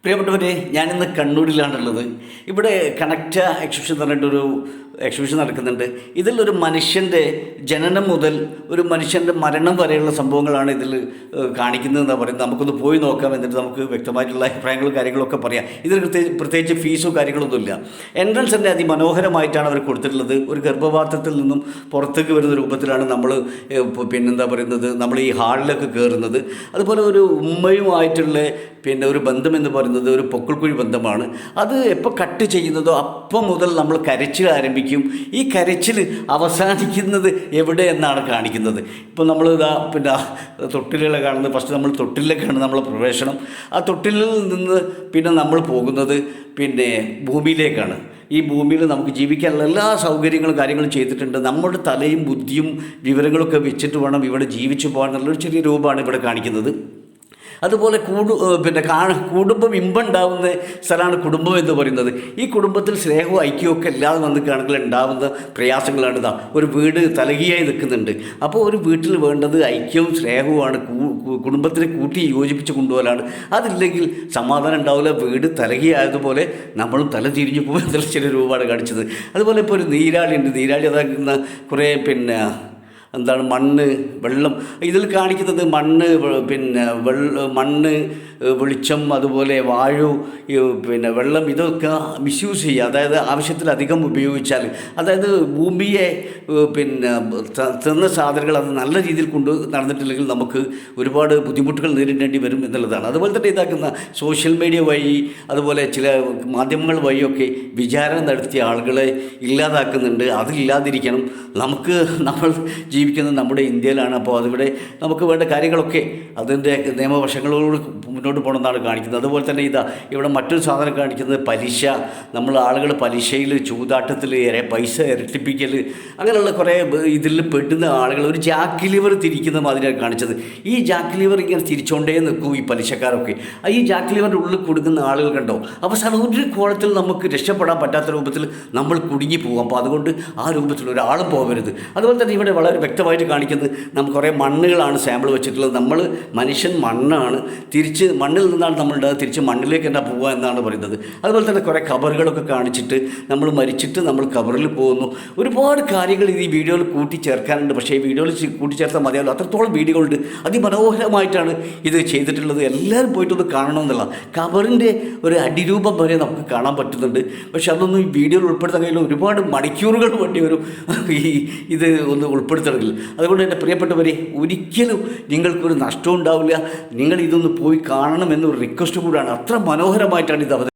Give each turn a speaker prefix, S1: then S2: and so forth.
S1: പ്രിയപ്പെട്ടവരെ, ഞാനിന്ന് കണ്ണൂരിലാണുള്ളത്. ഇവിടെ കണക്റ്റ എക്സിബിഷൻ എന്ന് പറഞ്ഞിട്ടൊരു എക്സിബിഷൻ നടക്കുന്നുണ്ട്. ഇതിലൊരു മനുഷ്യൻ്റെ ജനനം മുതൽ ഒരു മനുഷ്യൻ്റെ മരണം വരെയുള്ള സംഭവങ്ങളാണ് ഇതിൽ കാണിക്കുന്നതെന്നാണ് പറയുന്നത്. നമുക്കൊന്ന് പോയി നോക്കാം, എന്നിട്ട് നമുക്ക് വ്യക്തമായിട്ടുള്ള അഭിപ്രായങ്ങളും കാര്യങ്ങളൊക്കെ പറയാം. ഇതിൽ പ്രത്യേകിച്ച് ഫീസോ കാര്യങ്ങളൊന്നുമില്ല. എൻട്രൻസ് തന്നെ അതിമനോഹരമായിട്ടാണ് അവർ കൊടുത്തിട്ടുള്ളത്. ഒരു ഗർഭപാത്രത്തിൽ നിന്നും പുറത്തേക്ക് വരുന്ന രൂപത്തിലാണ് നമ്മൾ പിന്നെന്താ പറയുന്നത്, നമ്മൾ ഈ ഹാളിലൊക്കെ കയറുന്നത്. അതുപോലെ ഒരു ഉമ്മയുമായിട്ടുള്ള ഒരു ബന്ധം എന്ന് പറയുന്നത് ഒരു പൊക്കിൾക്കുഴി ബന്ധമാണ്. അത് എപ്പോൾ കട്ട് ചെയ്യുന്നതോ അപ്പം മുതൽ നമ്മൾ കരച്ചിൽ ആരംഭിക്കും. ഈ കരച്ചിൽ അവസാനിക്കുന്നത് എവിടെ എന്നാണ് കാണിക്കുന്നത്. ഇപ്പോൾ നമ്മൾ തൊട്ടിലുകളെ കാണുന്നത്, ഫസ്റ്റ് നമ്മൾ തൊട്ടിലേക്കാണ് നമ്മളെ പ്രവേശനം. ആ തൊട്ടിലിൽ നിന്ന് നമ്മൾ പോകുന്നത് ഭൂമിയിലേക്കാണ്. ഈ ഭൂമിയിൽ നമുക്ക് ജീവിക്കാനുള്ള എല്ലാ സൗകര്യങ്ങളും കാര്യങ്ങളും ചെയ്തിട്ടുണ്ട്. നമ്മുടെ തലയും ബുദ്ധിയും വിവരങ്ങളൊക്കെ വെച്ചിട്ട് വേണം ഇവിടെ ജീവിച്ചു പോകാൻ എന്നുള്ളൊരു ചെറിയ രൂപമാണ് ഇവിടെ കാണിക്കുന്നത്. അതുപോലെ കുടുംബം ഇമ്പുണ്ടാവുന്ന സ്ഥലമാണ് കുടുംബം എന്ന് പറയുന്നത്. ഈ കുടുംബത്തിൽ സ്നേഹവും ഐക്യവും ഒക്കെ ഇല്ലാതെ വന്ന് കാണുകൾ ഉണ്ടാകുന്ന പ്രയാസങ്ങളാണ്. ഒരു വീട് തലകിയായി നിൽക്കുന്നുണ്ട്. അപ്പോൾ ഒരു വീട്ടിൽ വേണ്ടത് ഐക്യവും സ്നേഹവുമാണ്. കുടുംബത്തിനെ കൂട്ടി യോജിപ്പിച്ച് കൊണ്ടുപോകലാണ്. അതില്ലെങ്കിൽ സമാധാനം ഉണ്ടാവില്ല. വീട് തലകിയായതുപോലെ നമ്മളും തല തിരിഞ്ഞു പോകും എന്നുള്ള ചില രൂപമാണ് കാണിച്ചത്. അതുപോലെ ഇപ്പോൾ ഒരു നീരാളിയുണ്ട്. നീരാളി അതാക്കുന്ന കുറേ മണ്ണ്, വെള്ളം. ഇതിൽ കാണിക്കുന്നത് മണ്ണ്, വെളിച്ചം, അതുപോലെ വായു, വെള്ളം, ഇതൊക്കെ മിസ്യൂസ് ചെയ്യുക. അതായത് ആവശ്യത്തിലധികം ഉപയോഗിച്ചാൽ, അതായത് ഭൂമിയെ തന്ന സാധനങ്ങൾ അത് നല്ല രീതിയിൽ കൊണ്ട് നടന്നിട്ടില്ലെങ്കിൽ നമുക്ക് ഒരുപാട് ബുദ്ധിമുട്ടുകൾ നേരിടേണ്ടി വരും എന്നുള്ളതാണ്. അതുപോലെ തന്നെ ഇതാക്കുന്ന സോഷ്യൽ മീഡിയ വഴി, അതുപോലെ ചില മാധ്യമങ്ങൾ വഴിയൊക്കെ വിചാരണ നടത്തിയ ആളുകളെ ഇല്ലാതാക്കുന്നുണ്ട്. അതില്ലാതിരിക്കണം. നമ്മൾ ജീവിക്കുന്നത് നമ്മുടെ ഇന്ത്യയിലാണ്. അപ്പോൾ അതിവിടെ നമുക്ക് വേണ്ട കാര്യങ്ങളൊക്കെ അതിൻ്റെ നിയമവശങ്ങളോട് മുന്നോട്ട് പോകണമെന്നാണ് കാണിക്കുന്നത്. അതുപോലെ തന്നെ ഇവിടെ മറ്റൊരു സാധനം കാണിക്കുന്നത് പലിശ. ആളുകൾ പലിശയിൽ, ചൂതാട്ടത്തിൽ പൈസ ഇരട്ടിപ്പിക്കൽ, അങ്ങനെയുള്ള കുറേ ഇതിൽ പെട്ടുന്ന ആളുകൾ ഒരു ജാക്ക് ലിവർ തിരിക്കുന്ന മാതിരിയാണ് കാണിച്ചത്. ഈ ജാക്ക് ലിവർ ഇങ്ങനെ തിരിച്ചുകൊണ്ടേ നിൽക്കും ഈ പലിശക്കാരൊക്കെ. ഈ ജാക്ക് ലിവറിൻ്റെ ഉള്ളിൽ കൊടുക്കുന്ന ആളുകൾ കണ്ടോ, അവസാനം ഒരു കോളത്തിൽ നമുക്ക് രക്ഷപ്പെടാൻ പറ്റാത്ത രൂപത്തിൽ നമ്മൾ കുടുങ്ങി പോകും. അപ്പോൾ അതുകൊണ്ട് ആ രൂപത്തിൽ ഒരാളും പോകരുത്. അതുപോലെ തന്നെ ഇവിടെ വളരെ വ്യക്തമായിട്ട് കാണിക്കുന്നത് നമുക്ക് കുറേ മണ്ണുകളാണ് സാമ്പിൾ വെച്ചിട്ടുള്ളത്. മനുഷ്യൻ മണ്ണാണ്, തിരിച്ച് മണ്ണിൽ നിന്നാണ് നമ്മളുണ്ടാകുക, തിരിച്ച് മണ്ണിലേക്ക് തന്നെ പോവുക എന്നാണ് പറയുന്നത്. അതുപോലെ തന്നെ കുറേ ഖബറുകളൊക്കെ കാണിച്ചിട്ട് നമ്മൾ മരിച്ചിട്ട് നമ്മൾ ഖബറിൽ പോകുന്നു. ഒരുപാട് കാര്യങ്ങൾ ഈ വീഡിയോയിൽ കൂട്ടിച്ചേർക്കാനുണ്ട്. പക്ഷേ ഈ വീഡിയോയിൽ കൂട്ടിച്ചേർത്താൽ മതിയാവില്ല, അത്രത്തോളം വീഡിയോകളുണ്ട്. അതിമനോഹരമായിട്ടാണ് ഇത് ചെയ്തിട്ടുള്ളത്. എല്ലാവരും പോയിട്ടൊന്ന് കാണണമെന്നുള്ള ഖബറിൻ്റെ ഒരു അടിരൂപം വരെ നമുക്ക് കാണാൻ പറ്റുന്നുണ്ട്. പക്ഷെ അതൊന്നും ഈ വീഡിയോയിൽ ഉൾപ്പെടുത്താൻ കഴിയില്ല. ഒരുപാട് മണിക്കൂറുകൾ വേണ്ടി വരും ഇത് ഒന്ന് ഉൾപ്പെടുത്തണമെങ്കിൽ. അതുകൊണ്ട് എൻ്റെ പ്രിയപ്പെട്ടവരെ, ഒരിക്കലും നിങ്ങൾക്കൊരു നഷ്ടവും ഉണ്ടാവില്ല. നിങ്ങൾ ഇതൊന്ന് പോയി കാണണമെന്നൊരു റിക്വസ്റ്റ് കൂടാണ്. അത്ര മനോഹരമായിട്ടാണ് ഇത്